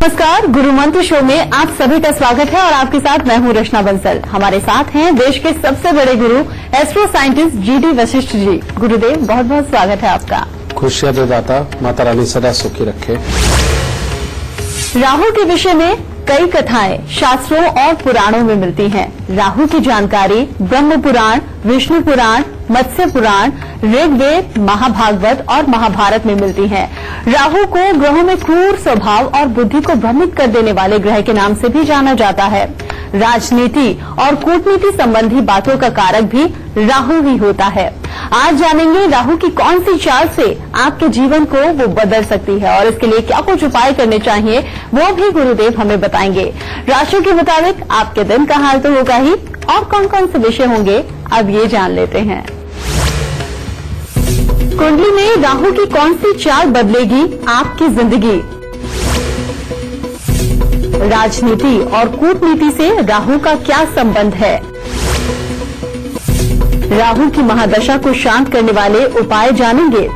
नमस्कार, गुरु मंत्र शो में आप सभी का स्वागत है और आपके साथ मैं हूं रचना बंसल। हमारे साथ हैं देश के सबसे बड़े गुरु astro scientist GD Vashishtha ji. गुरुदेव, बहुत बहुत स्वागत है आपका। खुशियां दे दाता, माता रानी सदा सुखी रखे। राहु के विषय में कई कथाएं शास्त्रों और पुराणों में मिलती हैं। राहु की जानकारी ब्रह्म पुराण, विष्णु पुराण, मत्स्य पुराण, ऋग्वेद, महाभागवत और महाभारत में मिलती है। राहु को ग्रहों में क्रूर स्वभाव और बुद्धि को भ्रमित कर देने वाले ग्रह के नाम से भी जाना जाता है। राजनीति और कूटनीति संबंधी बातों का कारक भी राहु ही होता है। आज जानेंगे राहु की कौन सी चाल से आपके जीवन को वो बदल सकती है और इसके लिए क्या कुछ उपाय करने चाहिए वो भी गुरुदेव हमें बताएंगे। राशि के मुताबिक आपके दिन का हाल तो होगा ही, और कौन कौन से विषय होंगे अब ये जान लेते हैं। कुंडली में राहु की कौन सी चाल बदलेगी आपकी जिंदगी। राजनीति और कूटनीति से राहु का क्या संबंध है। राहु की महादशा को शांत करने वाले उपाय जानेंगे।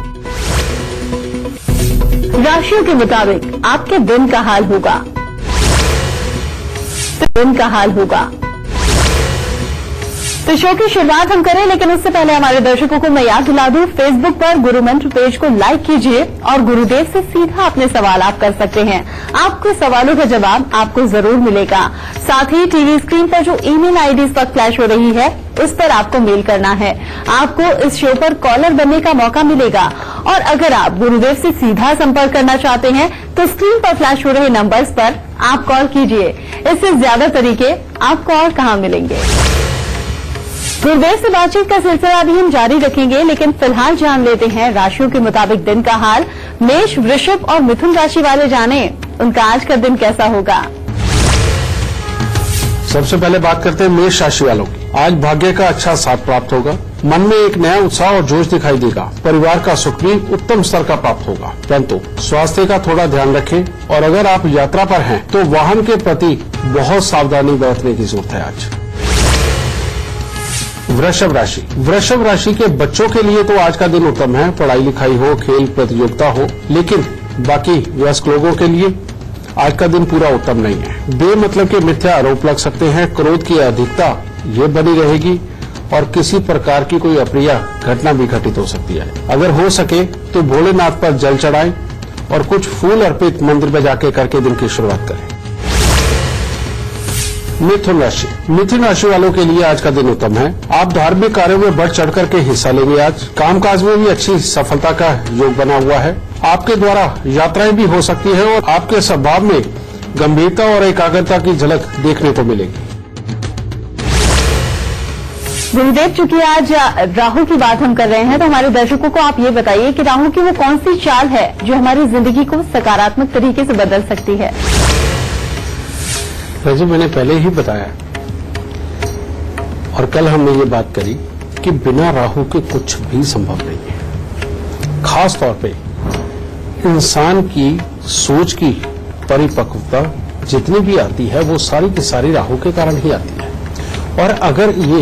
राशियों के मुताबिक आपके दिन का हाल होगा। तो शो की शुरुआत हम करें, लेकिन उससे पहले हमारे दर्शकों को मैं याद दिला दूं, फेसबुक पर गुरु मंत्र पेज को लाइक कीजिए और गुरुदेव से सीधा अपने सवाल आप कर सकते हैं। आपके सवालों का जवाब आपको जरूर मिलेगा। साथ ही टीवी स्क्रीन पर जो ईमेल आईडी इस वक्त फ्लैश हो रही है उस पर आपको मेल करना है। आपको इस शो पर कॉलर बनने का मौका मिलेगा और अगर आप गुरुदेव से सीधा संपर्क करना चाहते हैं तो स्क्रीन पर फ्लैश हो रहे नंबर्स पर आप कॉल कीजिए। इससे ज्यादा तरीके आपको और कहां मिलेंगे। गुरुदेव से बातचीत का सिलसिला भी हम जारी रखेंगे, लेकिन फिलहाल जान लेते हैं राशियों के मुताबिक दिन का हाल। मेष, वृषभ और मिथुन राशि वाले जाने उनका आज का दिन कैसा होगा। सबसे पहले बात करते हैं मेष राशि वालों की। आज भाग्य का अच्छा साथ प्राप्त होगा। मन में एक नया उत्साह और जोश दिखाई देगा। परिवार का सुख भी उत्तम स्तर का प्राप्त होगा, परंतु स्वास्थ्य का थोड़ा ध्यान रखें और अगर आप यात्रा पर हैं तो वाहन के प्रति बहुत सावधानी बरतने की जरूरत है। आज वृषभ राशि के बच्चों के लिए तो आज का दिन उत्तम है। पढ़ाई लिखाई हो, खेल प्रतियोगिता हो, लेकिन बाकी वयस्क लोगों के लिए आज का दिन पूरा उत्तम नहीं है। बेमतलब के मिथ्या आरोप लग सकते हैं। क्रोध की अधिकता ये बनी रहेगी और किसी प्रकार की कोई अप्रिय घटना भी घटित हो सकती है। अगर हो सके तो भोलेनाथ पर जल चढ़ाएं और कुछ फूल अर्पित मंदिर में जाके करके दिन की शुरुआत करें। मिथुन राशि वालों के लिए आज का दिन उत्तम है। आप धार्मिक कार्यों में बढ़ चढ़ करके हिस्सा लेंगे। आज कामकाज में भी अच्छी सफलता का योग बना हुआ है। आपके द्वारा यात्राएं भी हो सकती है और आपके स्वभाव में गंभीरता और एकाग्रता की झलक देखने को मिलेगी। गुरुदेव, चूंकि आज राहु की बात हम कर रहे हैं तो हमारे दर्शकों को आप ये बताइए कि राहु की वो कौन सी चाल है जो हमारी जिंदगी को सकारात्मक तरीके से बदल सकती है। जी, मैंने पहले ही बताया और कल हमने ये बात करी कि बिना राहु के कुछ भी संभव नहीं है। खास तौर पे इंसान की सोच की परिपक्वता जितनी भी आती है वो सारी की सारी राहु के कारण ही आती है। और अगर ये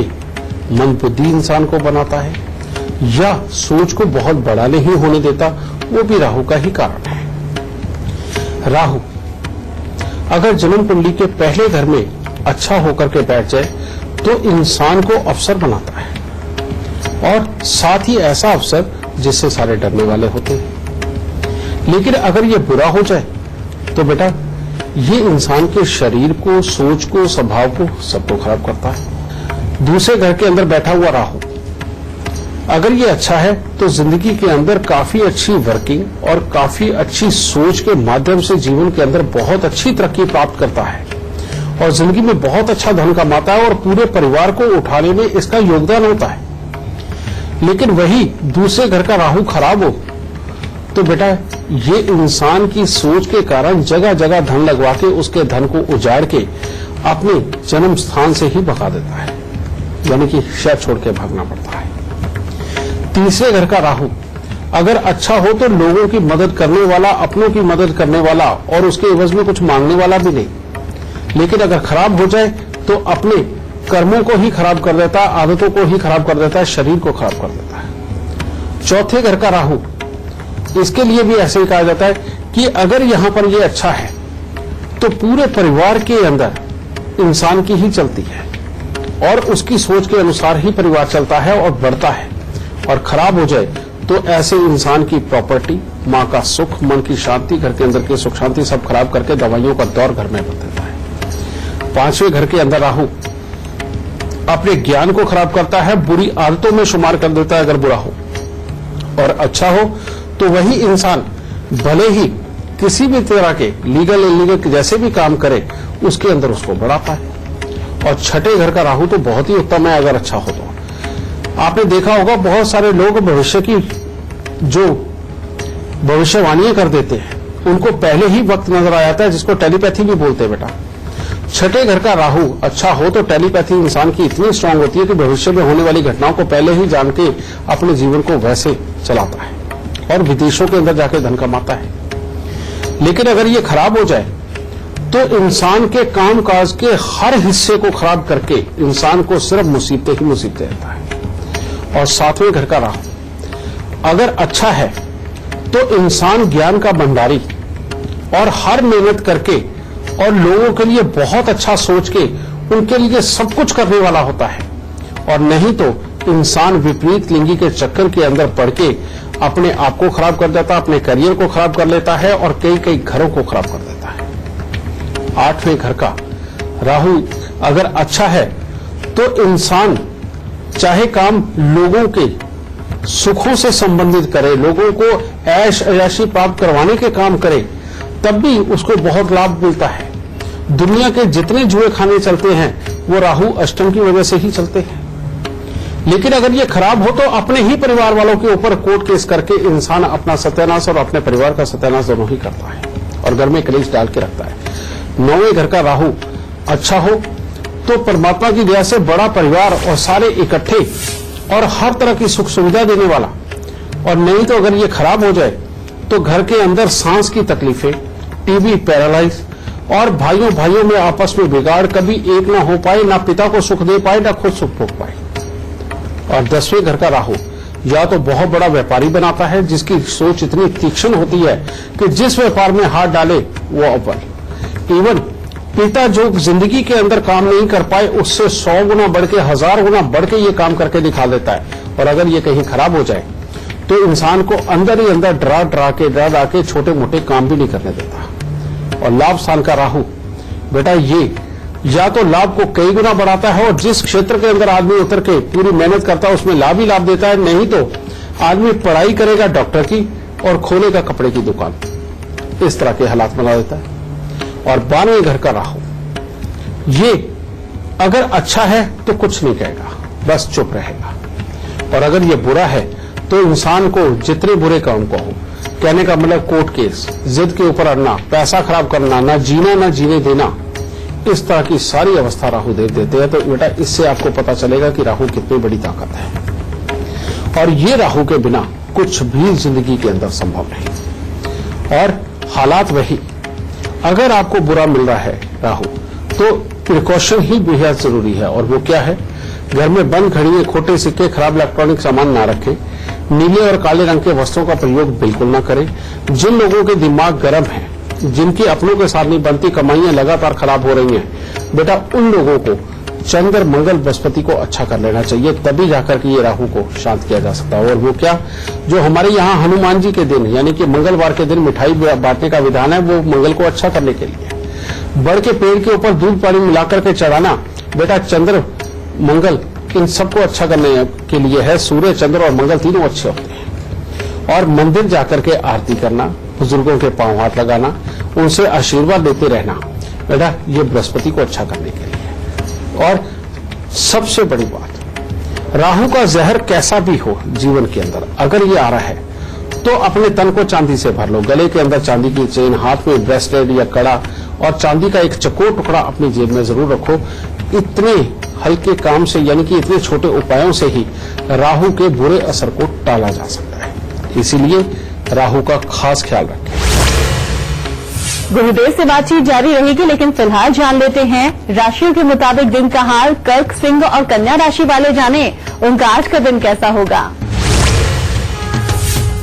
मंदबुद्धि इंसान को बनाता है या सोच को बहुत बड़ा नहीं होने देता, वो भी राहु का ही कारण है। राहु अगर जन्म कुंडली के पहले घर में अच्छा होकर के बैठ जाए तो इंसान को अफसर बनाता है और साथ ही ऐसा अफसर जिससे सारे डरने वाले होते हैं। लेकिन अगर ये बुरा हो जाए तो बेटा ये इंसान के शरीर को, सोच को, स्वभाव को, सबको खराब करता है। दूसरे घर के अंदर बैठा हुआ राहु अगर ये अच्छा है तो जिंदगी के अंदर काफी अच्छी वर्किंग और काफी अच्छी सोच के माध्यम से जीवन के अंदर बहुत अच्छी तरक्की प्राप्त करता है और जिंदगी में बहुत अच्छा धन कमाता है और पूरे परिवार को उठाने में इसका योगदान होता है। लेकिन वही दूसरे घर का राहु खराब हो तो बेटा ये इंसान की सोच के कारण जगह जगह धन लगवा के उसके धन को उजाड़ के अपने जन्म स्थान से ही भगा देता है, यानी कि शहर छोड़ के भागना पड़ता है। तीसरे घर का राहु अगर अच्छा हो तो लोगों की मदद करने वाला, अपनों की मदद करने वाला और उसके एवज में कुछ मांगने वाला भी नहीं। लेकिन अगर खराब हो जाए तो अपने कर्मों को ही खराब कर देता है, आदतों को ही खराब कर देता है, शरीर को खराब कर देता है। चौथे घर का राहु इसके लिए भी ऐसे ही कहा जाता है कि अगर यहां पर ये अच्छा है तो पूरे परिवार के अंदर इंसान की ही चलती है और उसकी सोच के अनुसार ही परिवार चलता है और बढ़ता है। और खराब हो जाए तो ऐसे इंसान की प्रॉपर्टी, मां का सुख, मन की शांति, घर के अंदर की सुख शांति सब खराब करके दवाइयों का दौर घर में कर देता है। 5वें घर के अंदर राहु अपने ज्ञान को खराब करता है, बुरी आदतों में शुमार कर देता है अगर बुरा हो। और अच्छा हो तो वही इंसान भले ही किसी भी तरह के लीगल इलीगल जैसे भी काम करे उसके अंदर उसको बढ़ाता है। और 6ठे घर का राहु तो बहुत ही उत्तम है अगर अच्छा हो तो। आपने देखा होगा बहुत सारे लोग भविष्य की जो भविष्यवाणियां कर देते हैं उनको पहले ही वक्त नजर आ जाता है, जिसको टेलीपैथी भी बोलते हैं बेटा। 6ठे घर का राहु अच्छा हो तो टेलीपैथी इंसान की इतनी स्ट्रांग होती है कि भविष्य में होने वाली घटनाओं को पहले ही जान के अपने जीवन को वैसे चलाता है और विदेशों के अंदर जाकर धन कमाता है। लेकिन अगर ये खराब हो जाए तो इंसान के कामकाज के हर हिस्से को खराब करके इंसान को सिर्फ मुसीबतें ही मुसीबतें रहता है। और 7वें घर का राहु अगर अच्छा है तो इंसान ज्ञान का भंडारी और हर मेहनत करके और लोगों के लिए बहुत अच्छा सोच के उनके लिए सब कुछ करने वाला होता है। और नहीं तो इंसान विपरीत लिंगी के चक्कर के अंदर पड़ के अपने आप को खराब कर देता है, अपने करियर को खराब कर लेता है और कई कई घरों को खराब कर देता है। 8वें घर का राहु अगर अच्छा है तो इंसान चाहे काम लोगों के सुखों से संबंधित करे, लोगों को ऐश अयाशी प्राप्त करवाने के काम करे, तब भी उसको बहुत लाभ मिलता है। दुनिया के जितने जुए खाने चलते हैं वो राहु अष्टम की वजह से ही चलते हैं। लेकिन अगर ये खराब हो तो अपने ही परिवार वालों के ऊपर कोर्ट केस करके इंसान अपना सत्यानाश और अपने परिवार का सत्यानाश दोनों ही करता है और घर में कलेश डाल के रखता है। 9वें घर का राहु अच्छा हो तो परमात्मा की दया से बड़ा परिवार और सारे इकट्ठे और हर तरह की सुख सुविधा देने वाला। और नहीं तो अगर ये खराब हो जाए तो घर के अंदर सांस की तकलीफें, टीबी, पैरालाइज और भाइयों भाइयों में आपस में बिगाड़, कभी एक ना हो पाए, ना पिता को सुख दे पाए ना खुद सुख भोग पाए। और 10वें घर का राहु या तो बहुत बड़ा व्यापारी बनाता है जिसकी सोच इतनी तीक्ष्ण होती है कि जिस व्यापार में हाथ डाले वो अव्वल। इवन पिता जो जिंदगी के अंदर काम नहीं कर पाए उससे 100 गुना बढ़ के 1000 गुना बढ़ के ये काम करके दिखा देता है। और अगर ये कहीं खराब हो जाए तो इंसान को अंदर ही अंदर डरा के छोटे मोटे काम भी नहीं करने देता। और लाभ स्थान का राहु बेटा ये या तो लाभ को कई गुना बढ़ाता है और जिस क्षेत्र के अंदर आदमी उतर के पूरी मेहनत करता है उसमें लाभ ही लाभ देता है। नहीं तो आदमी पढ़ाई करेगा डॉक्टर की और खोलेगा कपड़े की दुकान, इस तरह के हालात बना देता है। और 12वें घर का राहु ये अगर अच्छा है तो कुछ नहीं कहेगा, बस चुप रहेगा। और अगर ये बुरा है तो इंसान को जितने बुरे काम को हो, कहने का मतलब कोर्ट केस, जिद के ऊपर अड़ना, पैसा खराब करना, ना जीना ना जीने देना, इस तरह की सारी अवस्था राहु दे देते हैं। तो बेटा इससे आपको पता चलेगा कि राहु कितनी बड़ी ताकत है और ये राहु के बिना कुछ भी जिंदगी के अंदर संभव नहीं। और हालात वही, अगर आपको बुरा मिल रहा है राहु तो प्रिकॉशन ही बेहद जरूरी है। और वो क्या है, घर में बंद घड़ियां, खोटे सिक्के, खराब इलेक्ट्रॉनिक सामान ना रखें, नीले और काले रंग के वस्त्रों का प्रयोग बिल्कुल ना करें। जिन लोगों के दिमाग गर्म है, जिनकी अपनों के साथ नहीं बनती, कमाइयां लगातार खराब हो रही हैं, बेटा उन लोगों को चंद्र मंगल बृहस्पति को अच्छा कर लेना चाहिए, तभी जाकर के ये राहु को शांत किया जा सकता है। और वो क्या, जो हमारे यहाँ हनुमान जी के दिन यानी कि मंगलवार के दिन मिठाई बांटने का विधान है, वो मंगल को अच्छा करने के लिए। बड़ के पेड़ के ऊपर दूध पानी मिलाकर के चढ़ाना बेटा चंद्र मंगल इन सबको अच्छा करने के लिए है। सूर्य चंद्र और मंगल तीनों अच्छे होते हैं। और मंदिर जाकर के आरती करना, बुजुर्गों के पांव हाथ लगाना, उनसे आशीर्वाद लेते रहना बेटा ये बृहस्पति को अच्छा करने के लिए। और सबसे बड़ी बात, राहु का जहर कैसा भी हो जीवन के अंदर अगर ये आ रहा है तो अपने तन को चांदी से भर लो, गले के अंदर चांदी की चेन, हाथ में ब्रेसलेट या कड़ा और चांदी का एक चकोर टुकड़ा अपनी जेब में जरूर रखो। इतने हल्के काम से यानी कि इतने छोटे उपायों से ही राहु के बुरे असर को टाला जा सकता है। इसीलिए राहु का खास ख्याल रखें। गुरुदेव से बातचीत जारी रहेगी, लेकिन फिलहाल जान लेते हैं राशियों के मुताबिक दिन का हाल। कर्क, सिंह और कन्या राशि वाले जाने उनका आज का दिन कैसा होगा।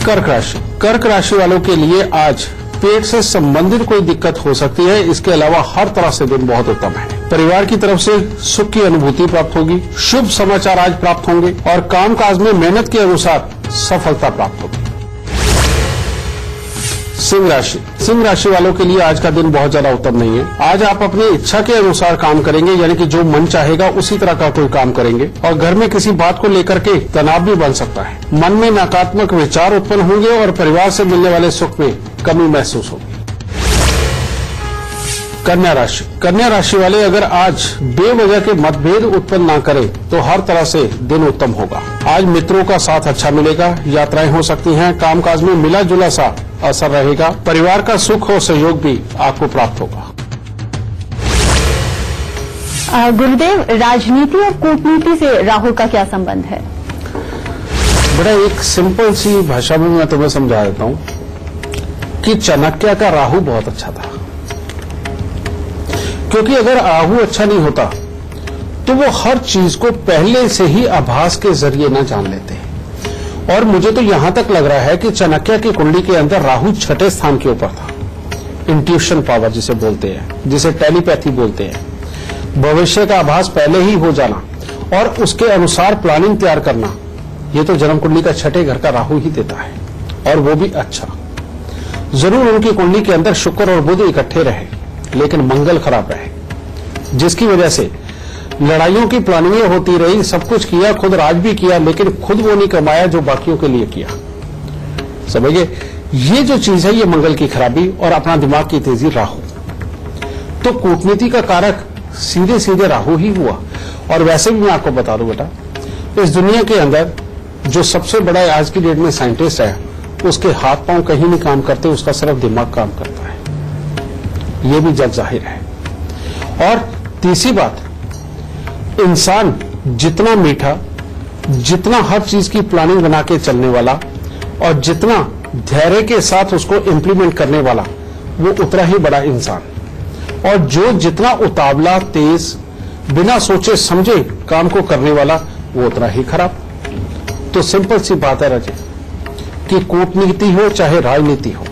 कर्क राशि वालों के लिए आज पेट से संबंधित कोई दिक्कत हो सकती है, इसके अलावा हर तरह से दिन बहुत उत्तम है। परिवार की तरफ से सुख की अनुभूति प्राप्त होगी, शुभ समाचार आज प्राप्त होंगे और कामकाज में मेहनत के अनुसार सफलता प्राप्त होगी। सिंह राशि वालों के लिए आज का दिन बहुत ज्यादा उत्तम नहीं है। आज आप अपनी इच्छा के अनुसार काम करेंगे, यानी कि जो मन चाहेगा उसी तरह का कोई काम करेंगे और घर में किसी बात को लेकर के तनाव भी बन सकता है। मन में नकारात्मक विचार उत्पन्न होंगे और परिवार से मिलने वाले सुख में कमी महसूस होगी। कन्या राशि वाले अगर आज बेवजह के मतभेद उत्पन्न ना करें तो हर तरह से दिन उत्तम होगा। आज मित्रों का साथ अच्छा मिलेगा, यात्राएं हो सकती हैं, कामकाज में मिला जुला सा असर रहेगा, परिवार का सुख और सहयोग भी आपको प्राप्त होगा। गुरुदेव, राजनीति और कूटनीति से राहु का क्या संबंध है? बड़ा एक सिंपल सी भाषा में मैं तुम्हें समझा देता हूं कि चाणक्य का राहु बहुत अच्छा था, क्योंकि अगर राहु अच्छा नहीं होता तो वो हर चीज को पहले से ही आभास के जरिए न जान लेते। और मुझे तो यहां तक लग रहा है कि चाणक्य की कुंडली के अंदर राहु छठे स्थान के ऊपर था। इंट्यूशन पावर जिसे बोलते हैं, जिसे टेलीपैथी बोलते हैं, भविष्य का आभास पहले ही हो जाना और उसके अनुसार प्लानिंग तैयार करना, ये तो जन्म कुंडली का छठे घर का राहु ही देता है, और वो भी अच्छा। जरूर उनकी कुंडली के अंदर शुक्र और बुध इकट्ठे रहे लेकिन मंगल खराब रहे, जिसकी वजह से लड़ाइयों की प्लानिंग होती रही, सब कुछ किया, खुद राज भी किया, लेकिन खुद वो नहीं कमाया जो बाकियों के लिए किया। समझिए, ये जो चीज है ये मंगल की खराबी और अपना दिमाग की तेजी राहु। तो कूटनीति का कारक सीधे सीधे राहु ही हुआ। और वैसे भी मैं आपको बता दूं बेटा, इस दुनिया के अंदर जो सबसे बड़ा आज की डेट में साइंटिस्ट है, उसके हाथ पांव कहीं नहीं काम करते, उसका सिर्फ दिमाग काम करता है। ये भी जग जाहिर है। और तीसरी बात, इंसान जितना मीठा, जितना हर चीज की प्लानिंग बना के चलने वाला और जितना धैर्य के साथ उसको इंप्लीमेंट करने वाला, वो उतना ही बड़ा इंसान। और जो जितना उतावला, तेज, बिना सोचे समझे काम को करने वाला, वो उतना ही खराब। तो सिंपल सी बात है राजे, कि कूटनीति हो चाहे राजनीति हो,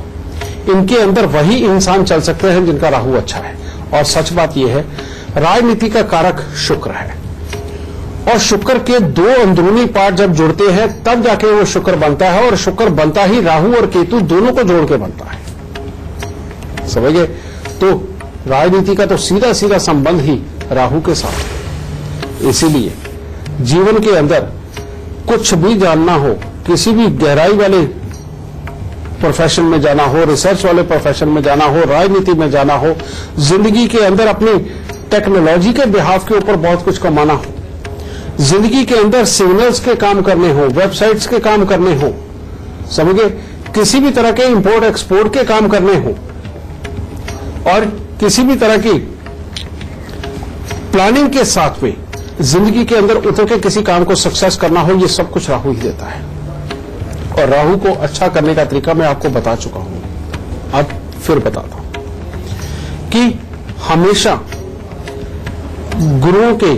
इनके अंदर वही इंसान चल सकते हैं जिनका राहु अच्छा है। और सच बात यह है, राजनीति का कारक शुक्र है और शुक्र के दो अंदरूनी पार्ट जब जुड़ते हैं तब जाके वो शुक्र बनता है, और शुक्र बनता ही राहु और केतु दोनों को जोड़ के बनता है। समझिए, तो राजनीति का तो सीधा सीधा संबंध ही राहु के साथ है। इसीलिए जीवन के अंदर कुछ भी जानना हो, किसी भी गहराई वाले प्रोफेशन में जाना हो, रिसर्च वाले प्रोफेशन में जाना हो, राजनीति में जाना हो, जिंदगी के अंदर अपनी टेक्नोलॉजी के बिहाफ के ऊपर बहुत कुछ कमाना हो, जिंदगी के अंदर सिग्नल्स के काम करने हो, वेबसाइट्स के काम करने हो, समझिए किसी भी तरह के इंपोर्ट एक्सपोर्ट के काम करने हो, और किसी भी तरह की प्लानिंग के साथ में जिंदगी के अंदर उतर के किसी काम को सक्सेस करना हो, ये सब कुछ राहु ही देता है। और राहु को अच्छा करने का तरीका मैं आपको बता चुका हूं, अब फिर बताता हूं कि हमेशा गुरुओं के,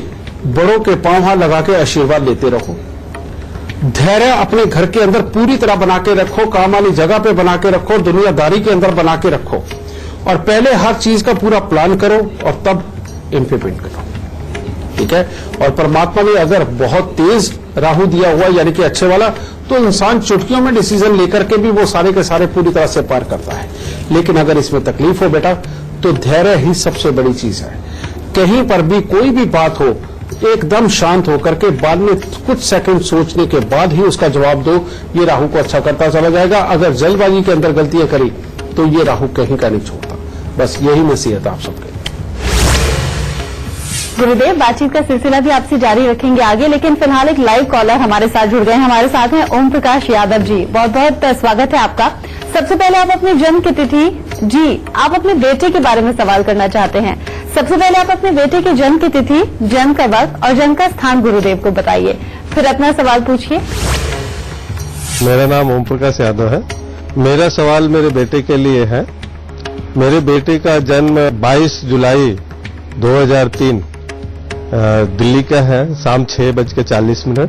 बड़ों के पांव हाथ लगा के आशीर्वाद लेते रहो। धैर्य अपने घर के अंदर पूरी तरह बना के रखो, काम वाली जगह पे बना के रखो, दुनियादारी के अंदर बना के रखो, और पहले हर चीज का पूरा प्लान करो और तब इंप्लीमेंट करो। ठीक है। और परमात्मा ने अगर बहुत तेज राहु दिया हुआ यानी कि अच्छे वाला, तो इंसान चुटकियों में डिसीजन लेकर के भी वो सारे के सारे पूरी तरह से पार करता है। लेकिन अगर इसमें तकलीफ हो बेटा, तो धैर्य ही सबसे बड़ी चीज है। कहीं पर भी कोई भी बात हो, एकदम शांत होकर के बाद में कुछ सेकंड सोचने के बाद ही उसका जवाब दो। ये राहु को अच्छा करता चला जाएगा। अगर जल्दबाजी के अंदर गलतियां करी तो ये राहु कहीं का नहीं छोड़ता। बस यही नसीहत आप सबके। गुरुदेव, बातचीत का सिलसिला भी आपसे जारी रखेंगे आगे, लेकिन फिलहाल एक लाइव कॉलर हमारे साथ जुड़ गए हैं। हमारे साथ हैं ओम प्रकाश यादव जी। बहुत बहुत स्वागत है आपका। सबसे पहले आप अपनी जन्म की तिथि, जी आप अपने बेटे के बारे में सवाल करना चाहते हैं। सबसे पहले आप अपने बेटे की जन्म की तिथि, जन्म का वक्त और जन्म का स्थान गुरुदेव को बताइए, फिर अपना सवाल पूछिए। मेरा नाम ओम प्रकाश यादव है। मेरा सवाल मेरे बेटे के लिए है। मेरे बेटे का जन्म 22 जुलाई 2003 दिल्ली का है, शाम 6:40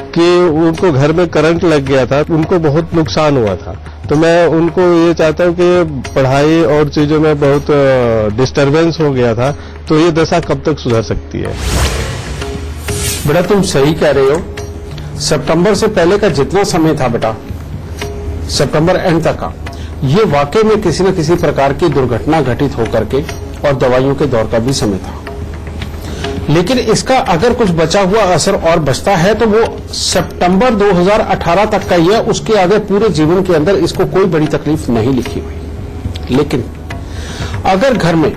कि उनको घर में करंट लग गया था, उनको बहुत नुकसान हुआ था। तो मैं उनको ये चाहता हूँ कि पढ़ाई और चीजों में बहुत डिस्टरबेंस हो गया था, तो ये दशा कब तक सुधर सकती है? बेटा तुम सही कह रहे हो। सितंबर से पहले का जितना समय था बेटा, सितंबर एंड तक का, ये वाकई में किसी न किसी प्रकार की दुर्घटना घटित होकर के और दवाइयों के दौर का भी समय था। लेकिन इसका अगर कुछ बचा हुआ असर और बचता है तो वो सितंबर 2018 तक का ही है। उसके आगे पूरे जीवन के अंदर इसको कोई बड़ी तकलीफ नहीं लिखी हुई। लेकिन अगर घर में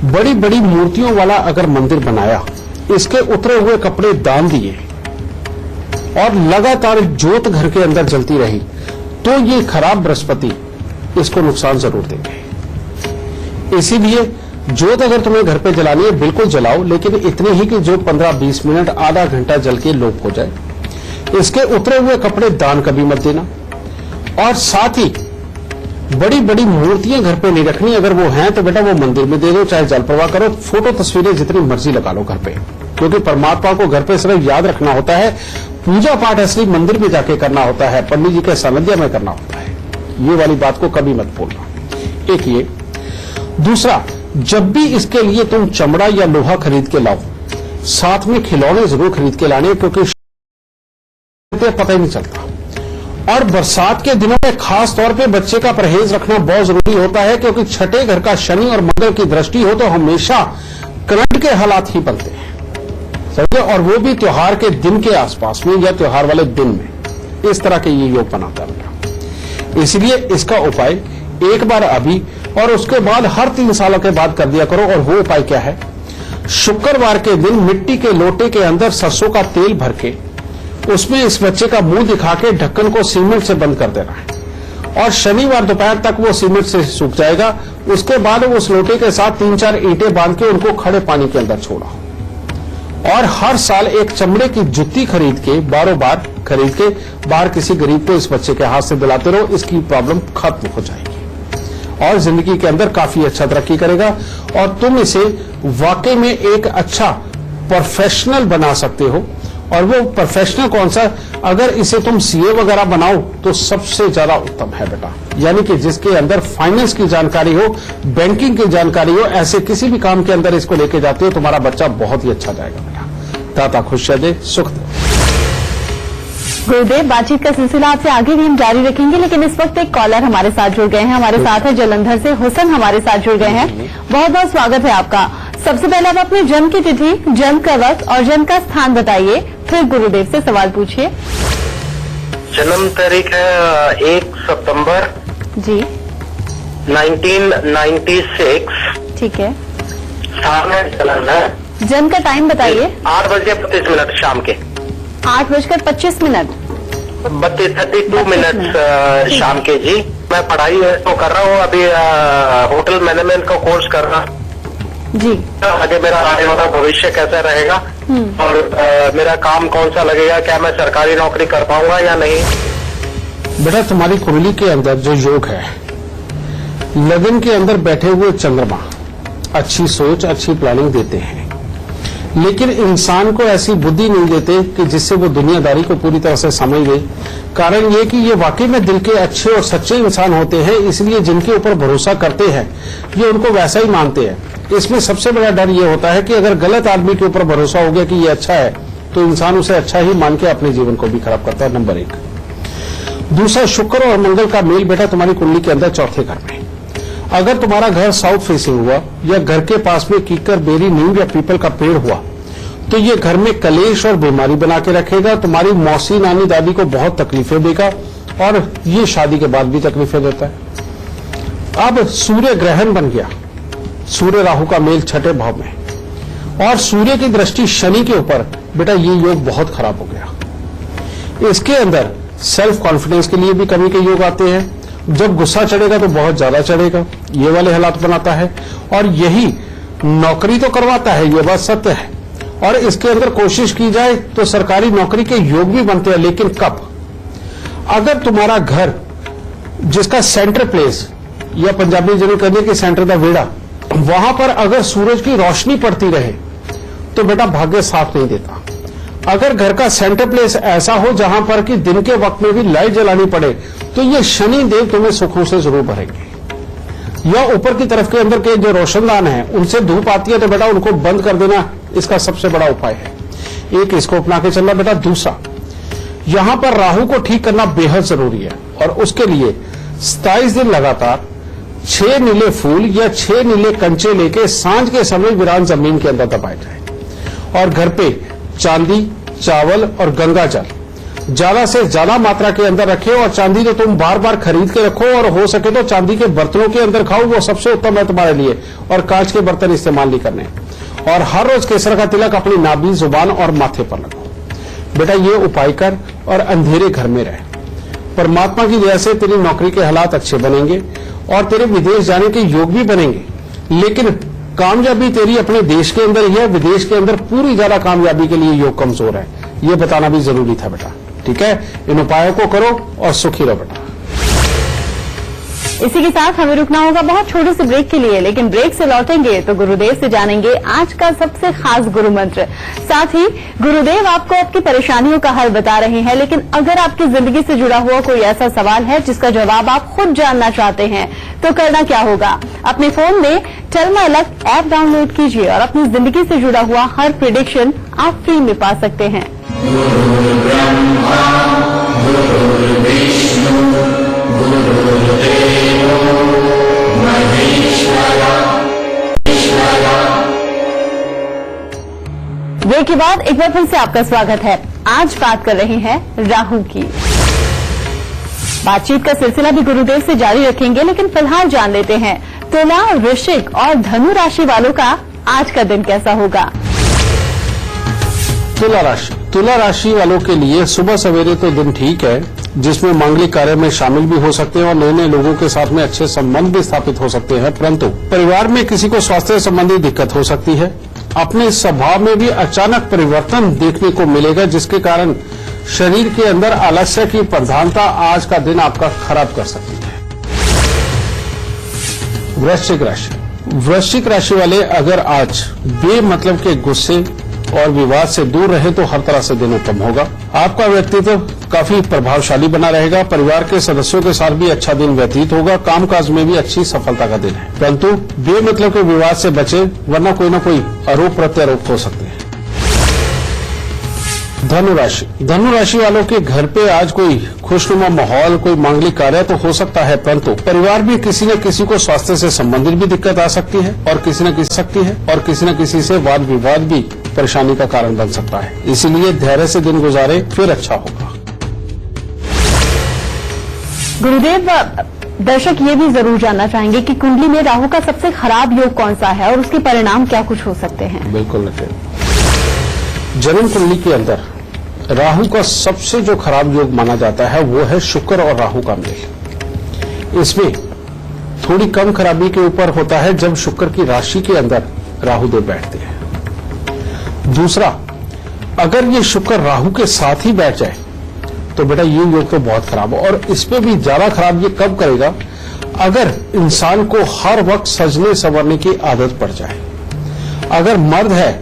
बड़ी बड़ी मूर्तियों वाला अगर मंदिर बनाया, इसके उतरे हुए कपड़े दान दिए और लगातार जोत घर के अंदर जलती रही, तो ये खराब बृहस्पति इसको नुकसान जरूर देंगे। इसीलिए जोत अगर तुम्हें घर पे जलानी है बिल्कुल जलाओ, लेकिन इतनी ही कि जो 15-20 मिनट आधा घंटा जल के लोप हो जाए। इसके उतरे हुए कपड़े दान कभी मत देना। और साथ ही बड़ी बड़ी मूर्तियां घर पे नहीं रखनी। अगर वो हैं तो बेटा वो मंदिर में दे दो, चाहे जल प्रवाह करो। फोटो तस्वीरें जितनी मर्जी लगा लो घर पे, क्योंकि परमात्मा को घर पे सिर्फ याद रखना होता है। पूजा पाठ असली मंदिर में जाके करना होता है, पंडित जी के सानिध्य में करना होता है। ये वाली बात को कभी मत भूलना। एक ये। दूसरा, जब भी इसके लिए तुम चमड़ा या लोहा खरीद के लाओ, साथ में खिलौने जरूर खरीद के लाने, क्योंकि पता ही नहीं चलता। और बरसात के दिनों में खास तौर पे बच्चे का परहेज रखना बहुत जरूरी होता है, क्योंकि छठे घर का शनि और मंगल की दृष्टि हो तो हमेशा करंट के हालात ही बनते हैं, समझे। और वो भी त्योहार के दिन के आसपास में या त्योहार वाले दिन में। इस तरह के ये योग बनाता है। इसलिए इसका उपाय एक बार अभी और उसके बाद हर 3 सालों के बाद कर दिया करो। और वो उपाय क्या है? शुक्रवार के दिन मिट्टी के लोटे के अंदर सरसों का तेल भर के उसमें इस बच्चे का मुंह दिखा के ढक्कन को सीमेंट से बंद कर देना है। और शनिवार दोपहर तक वो सीमेंट से सूख जाएगा। उसके बाद उस लोटे के साथ 3-4 ईंटें बांध के उनको खड़े पानी के अंदर छोड़ा। और हर साल एक चमड़े की जुत्ती खरीद के बार बाहर किसी गरीब को इस बच्चे के हाथ से दिलाते रहो। इसकी प्रॉब्लम खत्म हो जाएगी और जिंदगी के अंदर काफी अच्छा तरक्की करेगा। और तुम इसे वाकई में एक अच्छा प्रोफेशनल बना सकते हो। और वो प्रोफेशनल कौन सा? अगर इसे तुम सीए वगैरह बनाओ तो सबसे ज्यादा उत्तम है बेटा। यानी कि जिसके अंदर फाइनेंस की जानकारी हो, बैंकिंग की जानकारी हो, ऐसे किसी भी काम के अंदर इसको लेके जाते हो, तुम्हारा बच्चा बहुत ही अच्छा जाएगा बेटा। दाता खुश दे, सुख दे। गुरुदेव, बातचीत का सिलसिला आपसे आगे भी हम जारी रखेंगे, लेकिन इस वक्त एक कॉलर हमारे साथ जुड़ गए हैं। हमारे साथ है जलंधर से हुसन हमारे साथ जुड़ गए हैं। बहुत बहुत स्वागत है आपका। सबसे पहले आप अपने जन्म की तिथि, जन्म का वक्त और जन्म का स्थान बताइए, फिर गुरुदेव से सवाल पूछिए। जन्म तारीख है 1 सितंबर जी 1996। ठीक है। स्थान है जलंधर। जन्म का टाइम बताइए। 8:25 शाम के 8:25। 32 मिनट शाम के जी। मैं पढ़ाई तो कर रहा हूँ अभी, होटल मैनेजमेंट का कोर्स कर रहा हूँ जी। आगे मेरा आने वाला भविष्य कैसा रहेगा और मेरा काम कौन सा लगेगा, क्या मैं सरकारी नौकरी कर पाऊंगा या नहीं? बेटा तुम्हारी कुंडली के अंदर जो योग है, लगन के अंदर बैठे हुए चंद्रमा अच्छी सोच, अच्छी प्लानिंग देते हैं, लेकिन इंसान को ऐसी बुद्धि नहीं देते कि जिससे वो दुनियादारी को पूरी तरह से समझ ले। कारण ये कि ये वाकई में दिल के अच्छे और सच्चे इंसान होते हैं, इसलिए जिनके ऊपर भरोसा करते हैं ये उनको वैसा ही मानते हैं। इसमें सबसे बड़ा डर ये होता है कि अगर गलत आदमी के ऊपर भरोसा हो गया कि ये अच्छा है, तो इंसान उसे अच्छा ही मान के अपने जीवन को भी खराब करता है। नंबर 1। दूसरा, शुक्र और मंगल का मेल बेटा तुम्हारी कुंडली के अंदर चौथे घर में। अगर तुम्हारा घर साउथ फेसिंग हुआ या घर के पास में कीकर, बेरी, नीम या पीपल का पेड़ हुआ, तो ये घर में कलेश और बीमारी बना के रखेगा। तुम्हारी मौसी, नानी, दादी को बहुत तकलीफें देगा और ये शादी के बाद भी तकलीफें देता है। अब सूर्य ग्रहण बन गया, सूर्य राहु का मेल छठे भाव में, और सूर्य की दृष्टि शनि के ऊपर, बेटा ये योग बहुत खराब हो गया। इसके अंदर सेल्फ कॉन्फिडेंस के लिए भी कमी के योग आते हैं। जब गुस्सा चढ़ेगा तो बहुत ज्यादा चढ़ेगा, ये वाले हालात बनाता है। और यही नौकरी तो करवाता है, ये बात सत्य है। और इसके अंदर कोशिश की जाए तो सरकारी नौकरी के योग भी बनते हैं, लेकिन कब? अगर तुम्हारा घर जिसका सेंटर प्लेस या पंजाबी जिन्हें कहते कि सेंटर द वेड़ा, वहां पर अगर सूरज की रोशनी पड़ती रहे तो बेटा भाग्य साथ नहीं देता। अगर घर का सेंटर प्लेस ऐसा हो जहां पर कि दिन के वक्त में भी लाइट जलानी पड़े तो ये शनि देव तुम्हें सुखों से जरूर भरेंगे। या ऊपर की तरफ के अंदर के जो रोशनदान है उनसे धूप आती है तो बेटा उनको बंद कर देना इसका सबसे बड़ा उपाय है। एक इसको अपना के चलना बेटा। दूसरा, यहां पर राहु को ठीक करना बेहद जरूरी है और उसके लिए 27 दिन लगातार 6 नीले फूल या 6 नीले कंचे लेके सांझ के समय वीरान जमीन के अंदर दबाए जाए और घर पे चांदी, चावल और गंगा जल ज्यादा से ज्यादा मात्रा के अंदर रखे और चांदी को तुम बार बार खरीद के रखो और हो सके तो चांदी के बर्तनों के अंदर खाओ, वो सबसे उत्तम है तुम्हारे लिए। और कांच के बर्तन इस्तेमाल नहीं करने। और हर रोज केसर का तिलक अपनी नाभि, जुबान और माथे पर लगाओ। बेटा ये उपाय कर और अंधेरे घर में रहे। परमात्मा की दया से तेरी नौकरी के हालात अच्छे बनेंगे और तेरे विदेश जाने के योग भी बनेंगे, लेकिन कामयाबी तेरी अपने देश के अंदर ही है। विदेश के अंदर पूरी ज्यादा कामयाबी के लिए योग कमजोर है, ये बताना भी जरूरी था बेटा। ठीक है, इन उपायों को करो और सुखी रहो बेटा। इसी के साथ हमें रुकना होगा बहुत छोटे से ब्रेक के लिए, लेकिन ब्रेक से लौटेंगे तो गुरुदेव से जानेंगे आज का सबसे खास गुरु मंत्र। साथ ही गुरुदेव आपको आपकी परेशानियों का हल बता रहे हैं, लेकिन अगर आपकी जिंदगी से जुड़ा हुआ कोई ऐसा सवाल है जिसका जवाब आप खुद जानना चाहते हैं तो करना क्या होगा? अपने फोन में tell my luck app download कीजिए और अपनी जिंदगी से जुड़ा हुआ हर प्रेडिक्शन आप फ्री में पा सकते हैं। ब्रेक के बाद एक बार फिर से आपका स्वागत है। आज बात कर रहे हैं राहु की। बातचीत का सिलसिला भी गुरुदेव से जारी रखेंगे, लेकिन फिलहाल जान लेते हैं तुला, वृश्चिक और धनु राशि वालों का आज का दिन कैसा होगा। तुला राशि वालों के लिए सुबह सवेरे तो दिन ठीक है, जिसमें मांगलिक कार्य में शामिल भी हो सकते हैं और नए नए लोगों के साथ में अच्छे संबंध भी स्थापित हो सकते हैं, परंतु परिवार में किसी को स्वास्थ्य संबंधी दिक्कत हो सकती है। अपने स्वभाव में भी अचानक परिवर्तन देखने को मिलेगा, जिसके कारण शरीर के अंदर आलस्य की प्रधानता आज का दिन आपका खराब कर सकती है। वृश्चिक राशि वाले अगर आज बेमतलब के गुस्से और विवाद से दूर रहे तो हर तरह से दिन उत्तम होगा। आपका व्यक्तित्व काफी प्रभावशाली बना रहेगा। परिवार के सदस्यों के साथ भी अच्छा दिन व्यतीत होगा। कामकाज में भी अच्छी सफलता का दिन है, परंतु बेमतलब के विवाद से बचे, वरना कोई न कोई आरोप प्रत्यारोप हो सकते हैं। धनु राशि वालों के घर पे आज कोई खुशनुमा माहौल, कोई मांगलिक कार्य तो हो सकता है, परंतु परिवार भी किसी न किसी को स्वास्थ्य से संबंधित भी दिक्कत आ सकती है और किसी न किसी से वाद विवाद भी परेशानी का कारण बन सकता है। इसीलिए धैर्य से दिन गुजारे, फिर अच्छा होगा। गुरुदेव, दर्शक ये भी जरूर जानना चाहेंगे कि कुंडली में राहु का सबसे खराब योग कौन सा है और उसके परिणाम क्या कुछ हो सकते हैं। बिल्कुल। जन्म कुंडली के अंदर राहु का सबसे जो खराब योग माना जाता है वो है शुक्र और राहु का मेल। इसमें थोड़ी कम खराबी के ऊपर होता है जब शुक्र की राशि के अंदर राहु देव बैठते हैं। दूसरा, अगर ये शुक्र राहु के साथ ही बैठ जाए तो बेटा ये योग तो बहुत खराब है। और इसमें भी ज्यादा खराब ये कब करेगा, अगर इंसान को हर वक्त सजने संवरने की आदत पड़ जाए। अगर मर्द है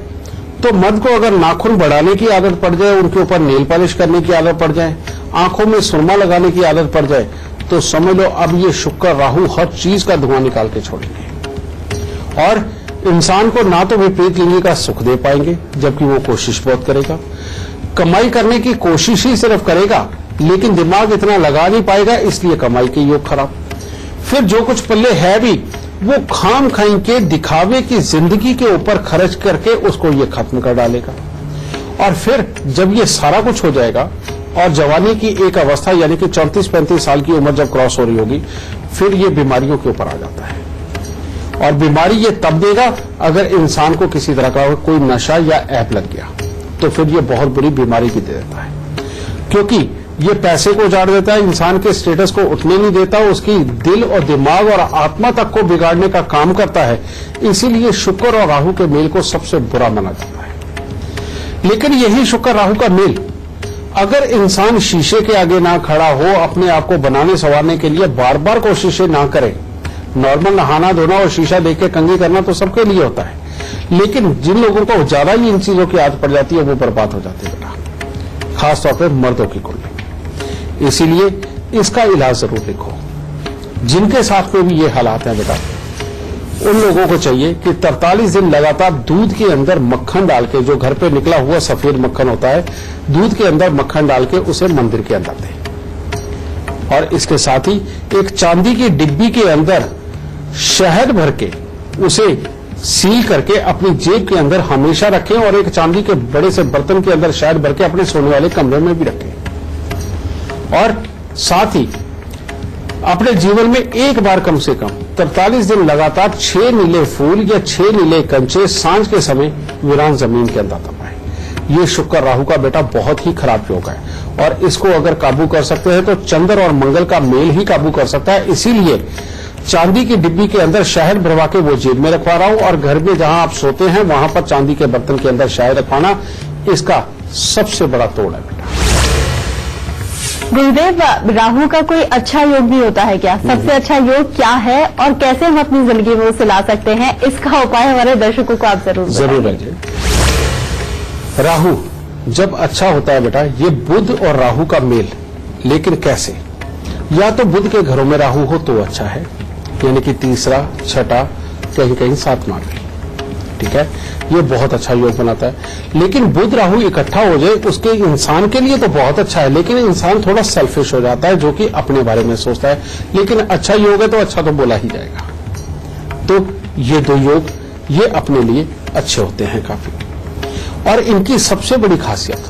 तो मर्द को अगर नाखून बढ़ाने की आदत पड़ जाए, उनके ऊपर नेल पॉलिश करने की आदत पड़ जाए, आंखों में सुरमा लगाने की आदत पड़ जाए, तो समझ लो अब ये शुक्र राहु हर चीज का धुआं निकाल के छोड़ेंगे और इंसान को ना तो विपरीत लिंगी का सुख दे पाएंगे, जबकि वो कोशिश बहुत करेगा। कमाई करने की कोशिश ही सिर्फ करेगा, लेकिन दिमाग इतना लगा नहीं पाएगा, इसलिए कमाई के योग खराब। फिर जो कुछ पल्ले है भी वो खाम खाई के दिखावे की जिंदगी के ऊपर खर्च करके उसको ये खत्म कर डालेगा। और फिर जब ये सारा कुछ हो जाएगा और जवानी की एक अवस्था यानी कि 34-35 साल की उम्र जब क्रॉस हो रही होगी, फिर ये बीमारियों के ऊपर आ जाता है। और बीमारी ये तब देगा अगर इंसान को किसी तरह का कोई नशा या ऐप लग गया, तो फिर ये बहुत बुरी बीमारी भी दे देता है, क्योंकि ये पैसे को उजाड़ देता है, इंसान के स्टेटस को उठने नहीं देता, उसकी दिल और दिमाग और आत्मा तक को बिगाड़ने का काम करता है। इसीलिए शुक्र और राहु के मेल को सबसे बुरा माना जाता है। लेकिन यही शुक्र राहु का मेल अगर इंसान शीशे के आगे ना खड़ा हो, अपने आप को बनाने संवारने के लिए बार बार कोशिशें ना करे, नॉर्मल नहाना धोना और शीशा देख के कंघी करना तो सबके लिए होता है, लेकिन जिन लोगों को ज्यादा ही इन चीजों की आदत पड़ जाती है वो बर्बाद हो जाते हैं बेटा। खासतौर पर मर्दों की कुंडली। इसीलिए इसका इलाज जरूर लिखो। जिनके साथ में भी ये हालात हैं बेटा, उन लोगों को चाहिए कि 43 दिन लगातार दूध के अंदर मक्खन डाल के, जो घर पे निकला हुआ सफेद मक्खन होता है, दूध के अंदर मक्खन डाल के उसे मंदिर के अंदर दें। और इसके साथ ही एक चांदी की डिब्बी के अंदर शहद भर के उसे सील करके अपनी जेब के अंदर हमेशा रखें और एक चांदी के बड़े से बर्तन के अंदर शहद भर के अपने सोने वाले कमरे में भी रखें। और साथ ही अपने जीवन में एक बार कम से कम 43 दिन लगातार 6 नीले फूल या 6 नीले कंचे सांझ के समय वीरान जमीन के अंदर दबाएं। ये शुक्र राहु का बेटा बहुत ही खराब योग है और इसको अगर काबू कर सकते हैं तो चंद्र और मंगल का मेल ही काबू कर सकता है। इसीलिए चांदी की डिब्बी के अंदर शहद भरवा के वो जेब में रखवा रहा हूं और घर में जहां आप सोते हैं वहां पर चांदी के बर्तन के अंदर शहद रखवाना इसका सबसे बड़ा तोड़ है बेटा। गुरुदेव, राहु का कोई अच्छा योग भी होता है क्या? सबसे अच्छा योग क्या है और कैसे हम अपनी जिंदगी में उसे ला सकते हैं? इसका उपाय हमारे दर्शकों को आप जरूर रखिए। राहु जब अच्छा होता है बेटा, ये बुध और राहु का मेल। लेकिन कैसे? या तो बुध के घरों में राहु हो तो अच्छा है, यानी कि तीसरा, छठा, कहीं कहीं सातवां भी, ठीक है, ये बहुत अच्छा योग बनाता है। लेकिन बुध राहु इकट्ठा हो जाए उसके इंसान के लिए तो बहुत अच्छा है, लेकिन इंसान थोड़ा सेल्फिश हो जाता है, जो कि अपने बारे में सोचता है। लेकिन अच्छा योग है तो अच्छा तो बोला ही जाएगा। तो ये दो योग ये अपने लिए अच्छे होते हैं काफी। और इनकी सबसे बड़ी खासियत,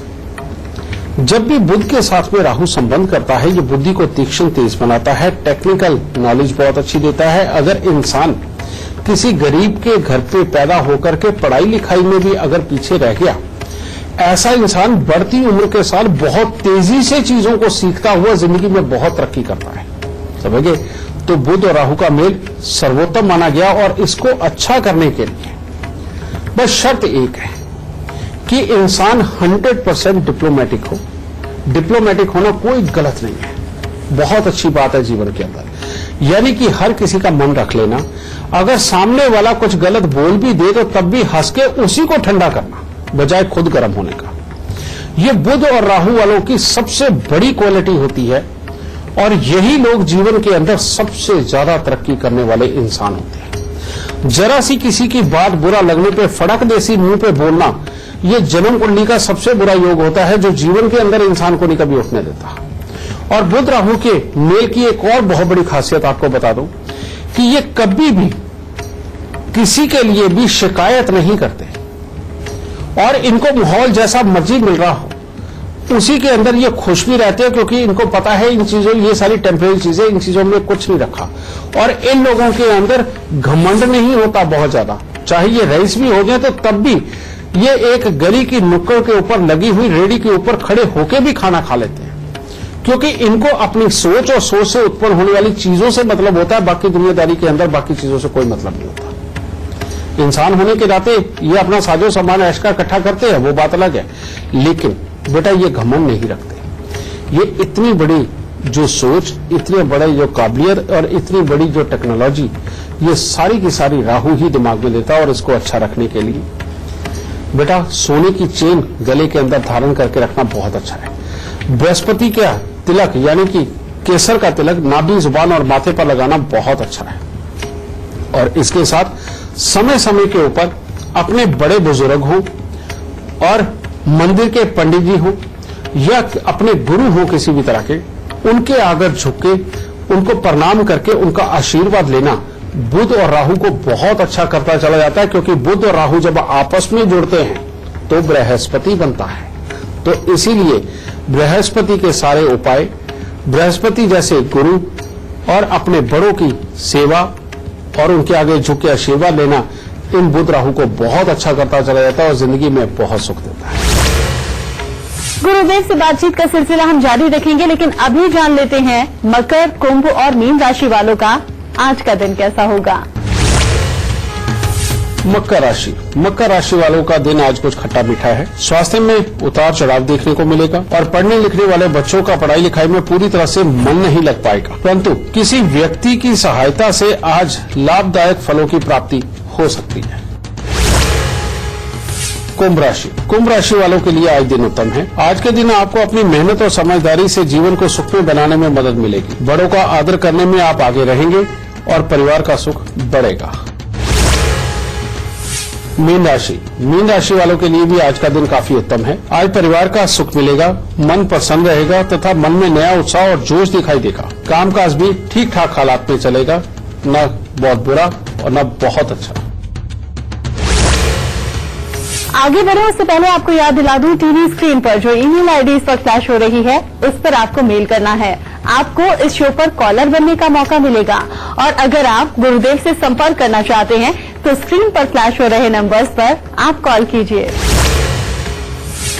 जब भी बुध के साथ में राहु संबंध करता है, ये बुद्धि को तीक्ष्ण तेज बनाता है, टेक्निकल नॉलेज बहुत अच्छी देता है। अगर इंसान किसी गरीब के घर पे पैदा होकर के पढ़ाई लिखाई में भी अगर पीछे रह गया, ऐसा इंसान बढ़ती उम्र के साथ बहुत तेजी से चीजों को सीखता हुआ जिंदगी में बहुत तरक्की करता है। समझ गए? तो बुध और राहु का मेल सर्वोत्तम माना गया। और इसको अच्छा करने के लिए बस शर्त एक है कि इंसान 100% डिप्लोमेटिक हो। डिप्लोमेटिक होना कोई गलत नहीं है, बहुत अच्छी बात है जीवन के अंदर। यानी कि हर किसी का मन रख लेना, अगर सामने वाला कुछ गलत बोल भी दे तो तब भी हंस के उसी को ठंडा करना, बजाय खुद गर्म होने का। ये बुध और राहु वालों की सबसे बड़ी क्वालिटी होती है और यही लोग जीवन के अंदर सबसे ज्यादा तरक्की करने वाले इंसान होते हैं। जरा सी किसी की बात बुरा लगने पे फड़क देसी मुंह पे बोलना, ये जन्म कुंडली का सबसे बुरा योग होता है, जो जीवन के अंदर इंसान को नहीं कभी उठने देता। और बुध राहु के मेल की एक और बहुत बड़ी खासियत आपको बता दूं कि ये कभी भी किसी के लिए भी शिकायत नहीं करते और इनको माहौल जैसा मर्जी मिल रहा हो उसी के अंदर ये खुश भी रहते हैं, क्योंकि इनको पता है इन चीजों, ये सारी टेम्परेरी चीजें, इन चीजों में कुछ नहीं रखा। और इन लोगों के अंदर घमंड नहीं होता बहुत ज्यादा, चाहे ये रईस भी हो जाए तो तब भी ये एक गली की नुक्कड़ के ऊपर लगी हुई रेडी के ऊपर खड़े होके भी खाना खा लेते हैं, क्योंकि इनको अपनी सोच और सोच से उत्पन्न होने वाली चीजों से मतलब होता है। बाकी दुनियादारी के अंदर बाकी चीजों से कोई मतलब नहीं होता। इंसान होने के नाते ये अपना साजो सामान ऐश का इकट्ठा करते हैं, वो बात अलग है, लेकिन बेटा ये घमंड नहीं रखते। ये इतनी बड़ी जो सोच, इतने बड़े जो काबिलियत और इतनी बड़ी जो टेक्नोलॉजी, ये सारी की सारी राहु ही दिमाग में देता है। और इसको अच्छा रखने के लिए बेटा सोने की चेन गले के अंदर धारण करके रखना बहुत अच्छा है। बृहस्पति का तिलक यानी कि केसर का तिलक नाभि, जुबान और माथे पर लगाना बहुत अच्छा है। और इसके साथ समय समय के ऊपर अपने बड़े बुजुर्ग हों और मंदिर के पंडित जी हों या अपने गुरु हों किसी भी तरह के, उनके आगे झुक के उनको प्रणाम करके उनका आशीर्वाद लेना बुध और राहु को बहुत अच्छा करता चला जाता है। क्योंकि बुध और राहु जब आपस में जुड़ते हैं तो बृहस्पति बनता है। तो इसीलिए बृहस्पति के सारे उपाय, बृहस्पति जैसे गुरु और अपने बड़ों की सेवा और उनके आगे झुक के आशीर्वाद लेना इन बुध राहु को बहुत अच्छा करता चला जाता है और जिंदगी में बहुत सुख देता है। गुरुदेव से बातचीत का सिलसिला हम जारी रखेंगे, लेकिन अभी जान लेते हैं मकर, कुंभ और मीन राशि वालों का आज का दिन कैसा होगा। मकर राशि वालों का दिन आज कुछ खट्टा मीठा है। स्वास्थ्य में उतार चढ़ाव देखने को मिलेगा और पढ़ने लिखने वाले बच्चों का पढ़ाई लिखाई में पूरी तरह से मन नहीं लग पाएगा, परंतु किसी व्यक्ति की सहायता से आज लाभदायक फलों की प्राप्ति हो सकती है। कुंभ राशि वालों के लिए आज दिन उत्तम है। आज के दिन आपको अपनी मेहनत और समझदारी से जीवन को सुखमय बनाने में मदद मिलेगी। बड़ों का आदर करने में आप आगे रहेंगे और परिवार का सुख बढ़ेगा। मीन राशि वालों के लिए भी आज का दिन काफी उत्तम है। आज परिवार का सुख मिलेगा, मन प्रसन्न रहेगा तथा मन में नया उत्साह और जोश दिखाई देगा। कामकाज भी ठीक ठाक हालात में चलेगा, न बहुत बुरा और न बहुत अच्छा। आगे बढ़े उससे पहले आपको याद दिला दूं, टीवी स्क्रीन पर जो ईमेल आईडी इस वक्त फ्लैश हो रही है उस पर आपको मेल करना है। आपको इस शो पर कॉलर बनने का मौका मिलेगा और अगर आप गुरुदेव से संपर्क करना चाहते हैं तो स्क्रीन पर फ्लैश हो रहे नंबर्स पर आप कॉल कीजिए।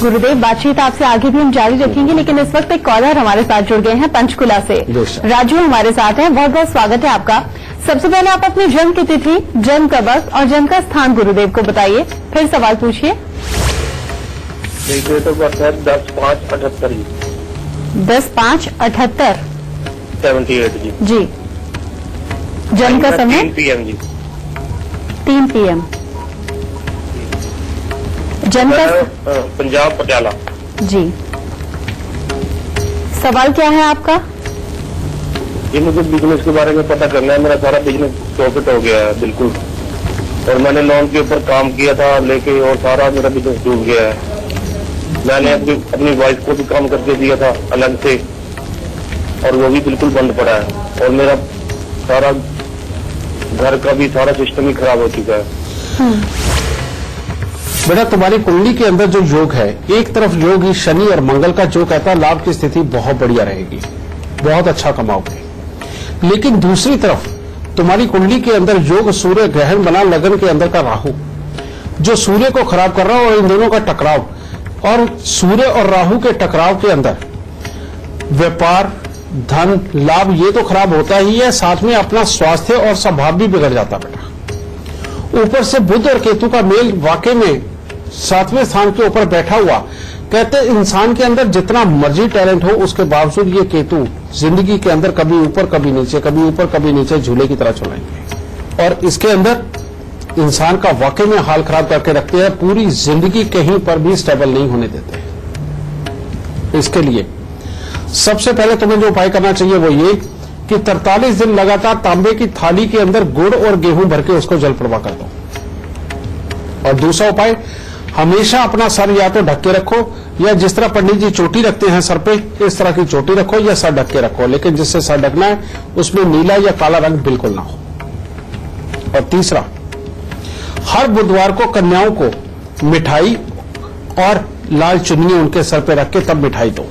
गुरुदेव, बातचीत आपसे आगे भी हम जारी रखेंगे, लेकिन इस वक्त एक कॉलर हमारे साथ जुड़ गए हैं पंचकुला से। राजू हमारे साथ हैं, बहुत बहुत स्वागत है आपका। सबसे पहले आप अपनी जन्म की तिथि, जन्म का वक्त और जन्म का स्थान गुरुदेव को बताइए, फिर सवाल पूछिए। 10/5/78 10/5/78 78 जी। जन्म का समय 3 PM जी। 3 PM। जन्म का पंजाब पटियाला जी। सवाल क्या है आपका? ये मुझे बिजनेस के बारे में पता करना है। मेरा सारा बिजनेस प्रॉफिट हो गया है बिल्कुल, और मैंने लोन के ऊपर काम किया था लेके, और सारा मेरा बिजनेस डूब गया है। मैंने अपनी वाइफ को भी काम करके दिया था अलग से, और वो भी बिल्कुल बंद पड़ा है, और मेरा सारा घर का भी सारा सिस्टम ही खराब हो चुका है। बेटा, तुम्हारी कुंडली के अंदर जो योग है, एक तरफ योग ही शनि और मंगल का जो कहता है लाभ की स्थिति बहुत बढ़िया रहेगी, बहुत अच्छा कमाओगे। लेकिन दूसरी तरफ तुम्हारी कुंडली के अंदर योग सूर्य ग्रहण बना लगन के अंदर का राहु, जो सूर्य को खराब कर रहा है, और इन दोनों का टकराव, और सूर्य और राहु के टकराव के अंदर व्यापार, धन, लाभ ये तो खराब होता ही है, साथ में अपना स्वास्थ्य और स्वभाव भी बिगड़ जाता बेटा। ऊपर से बुध और केतु का मेल वाकई में 7वें स्थान के ऊपर बैठा हुआ, कहते इंसान के अंदर जितना मर्जी टैलेंट हो उसके बावजूद ये केतु जिंदगी के अंदर कभी ऊपर कभी नीचे, कभी ऊपर कभी नीचे झूले की तरह चलाएंगे, और इसके अंदर इंसान का वाकई में हाल खराब करके रखते हैं। पूरी जिंदगी कहीं पर भी स्टेबल नहीं होने देते। इसके लिए सबसे पहले तुम्हें जो उपाय करना चाहिए वो ये कि 43 दिन लगातार तांबे की थाली के अंदर गुड़ और गेहूं भर के उसको जल प्रवाह कर दो। और दूसरा उपाय, हमेशा अपना सर या तो ढक के रखो, या जिस तरह पंडित जी चोटी रखते हैं सर पे, इस तरह की चोटी रखो या सर ढक के रखो, लेकिन जिससे सर ढकना है उसमें नीला या काला रंग बिल्कुल ना हो। और तीसरा, हर बुधवार को कन्याओं को मिठाई और लाल चुन्नी उनके सर पे रख के तब मिठाई दो।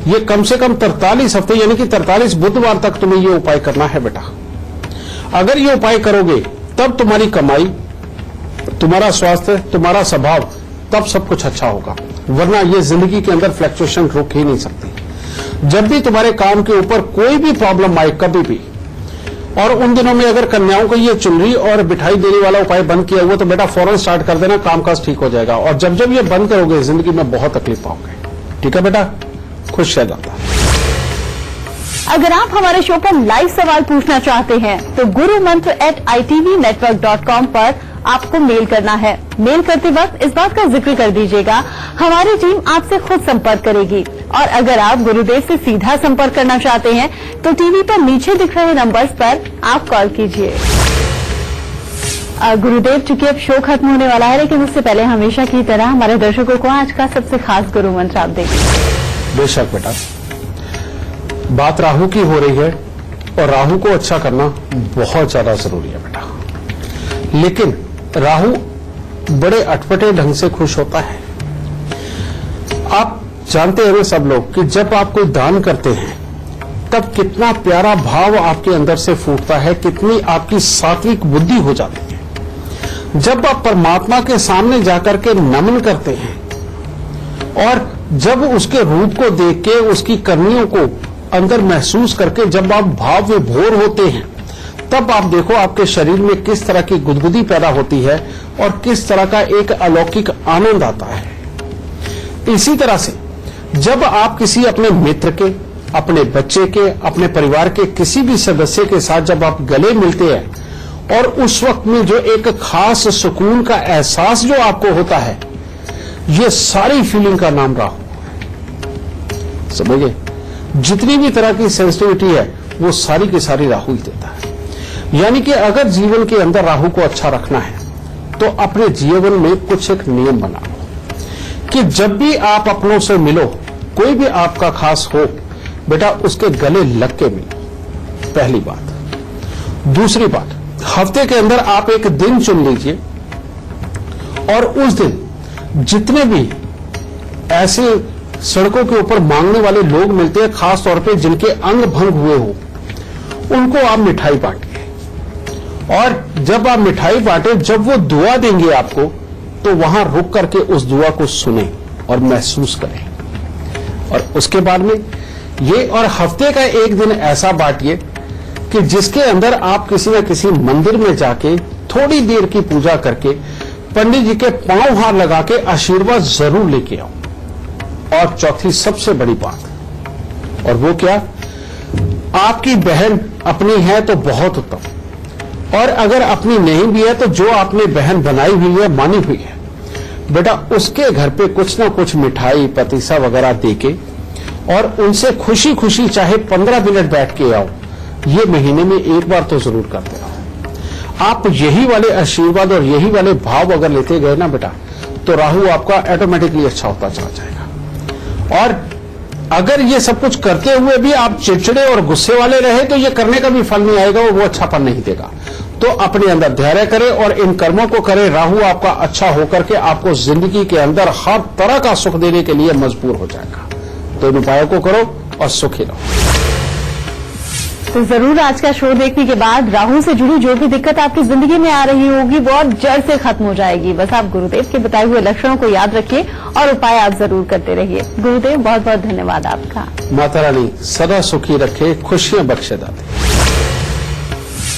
ये कम से कम 43 हफ्ते यानी कि 43 बुधवार तक तुम्हें ये उपाय करना है बेटा। अगर ये उपाय करोगे तब तुम्हारी कमाई, तुम्हारा स्वास्थ्य, तुम्हारा स्वभाव, तब सब कुछ अच्छा होगा, वरना ये जिंदगी के अंदर फ्लक्चुएशन रुक ही नहीं सकती। जब भी तुम्हारे काम के ऊपर कोई भी प्रॉब्लम आए कभी भी, और उन दिनों में अगर कन्याओं को ये चुनरी और मिठाई देने वाला उपाय बंद किया हुआ तो बेटा फौरन स्टार्ट कर देना, कामकाज ठीक हो जाएगा। और जब जब ये बंद करोगे जिंदगी में बहुत तकलीफ पाओगे। ठीक है बेटा, खुश रह जाता। अगर आप हमारे शो पर लाइव सवाल पूछना चाहते हैं तो gurumantra@itvnetwork.com पर आपको मेल करना है। मेल करते वक्त इस बात का जिक्र कर दीजिएगा, हमारी टीम आपसे खुद संपर्क करेगी। और अगर आप गुरुदेव से सीधा संपर्क करना चाहते हैं तो टीवी पर नीचे दिख रहे नंबर्स पर आप कॉल कीजिए। गुरुदेव, चूंकि अब शो खत्म होने वाला है, लेकिन उससे पहले हमेशा की तरह हमारे दर्शकों को आज का सबसे खास गुरु मंत्र आप देंगे। बेशक बेटा, बात राहु की हो रही है और राहु को अच्छा करना बहुत ज्यादा जरूरी है बेटा। लेकिन राहु बड़े अटपटे ढंग से खुश होता है। आप जानते हैं सब लोग कि जब आप कोई दान करते हैं तब कितना प्यारा भाव आपके अंदर से फूटता है, कितनी आपकी सात्विक बुद्धि हो जाती है। जब आप परमात्मा के सामने जाकर के नमन करते हैं और जब उसके रूप को देख के उसकी करनियों को अंदर महसूस करके जब आप भाव विभोर होते हैं, तब आप देखो आपके शरीर में किस तरह की गुदगुदी पैदा होती है और किस तरह का एक अलौकिक आनंद आता है। इसी तरह से जब आप किसी अपने मित्र के, अपने बच्चे के, अपने परिवार के किसी भी सदस्य के साथ जब आप गले मिलते हैं और उस वक्त में जो एक खास सुकून का एहसास जो आपको होता है, ये सारी फीलिंग का नाम राहु। समझे? जितनी भी तरह की सेंसिटिविटी है वो सारी की सारी राहु ही देता है। यानी कि अगर जीवन के अंदर राहु को अच्छा रखना है तो अपने जीवन में कुछ एक नियम बनाओ कि जब भी आप अपनों से मिलो, कोई भी आपका खास हो, बेटा उसके गले लग के मिलो, पहली बात। दूसरी बात, हफ्ते के अंदर आप एक दिन चुन लीजिए और उस दिन जितने भी ऐसे सड़कों के ऊपर मांगने वाले लोग मिलते हैं, खास तौर पे जिनके अंग भंग हुए हो, उनको आप मिठाई बांटिए। और जब आप मिठाई बांटे, जब वो दुआ देंगे आपको, तो वहां रुक करके उस दुआ को सुने और महसूस करें। और उसके बाद में ये, और हफ्ते का एक दिन ऐसा बांटिए कि जिसके अंदर आप किसी न किसी मंदिर में जाके थोड़ी देर की पूजा करके पंडित जी के पांव हाथ लगा के आशीर्वाद जरूर लेके आओ। और चौथी सबसे बड़ी बात, और वो क्या, आपकी बहन अपनी है तो बहुत उत्तम, और अगर अपनी नहीं भी है तो जो आपने बहन बनाई हुई है, मानी हुई है, बेटा उसके घर पे कुछ ना कुछ मिठाई पतीसा वगैरह देके और उनसे खुशी खुशी चाहे 15 मिनट बैठ के आओ। ये महीने में एक बार तो जरूर करते रहो। आप यही वाले आशीर्वाद और यही वाले भाव अगर लेते गए ना बेटा, तो राहु आपका ऑटोमेटिकली अच्छा होता चला जाएगा। और अगर ये सब कुछ करते हुए भी आप चिड़चिड़े और गुस्से वाले रहे तो ये करने का भी फल नहीं आएगा, वो अच्छापन नहीं देगा। तो अपने अंदर धैर्य करें और इन कर्मों को करें। राहु आपका अच्छा होकर के आपको जिंदगी के अंदर हर तरह का सुख देने के लिए मजबूर हो जाएगा। तो इन उपायों को करो और सुखी रहो। तो जरूर आज का शो देखने के बाद राहु से जुड़ी जो भी दिक्कत आपकी जिंदगी में आ रही होगी वो अब जड़ से खत्म हो जाएगी। बस आप गुरुदेव के बताए हुए लक्षणों को याद रखिए और उपाय आप जरूर करते रहिए। गुरुदेव बहुत बहुत धन्यवाद आपका। माता रानी सदा सुखी रखे, खुशियां बख्शे दाते।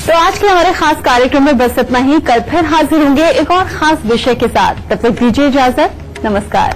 तो आज के हमारे खास कार्यक्रम में बस इतना ही। कल फिर हाजिर होंगे एक और खास विषय के साथ। तब तक दीजिए इजाजत। नमस्कार।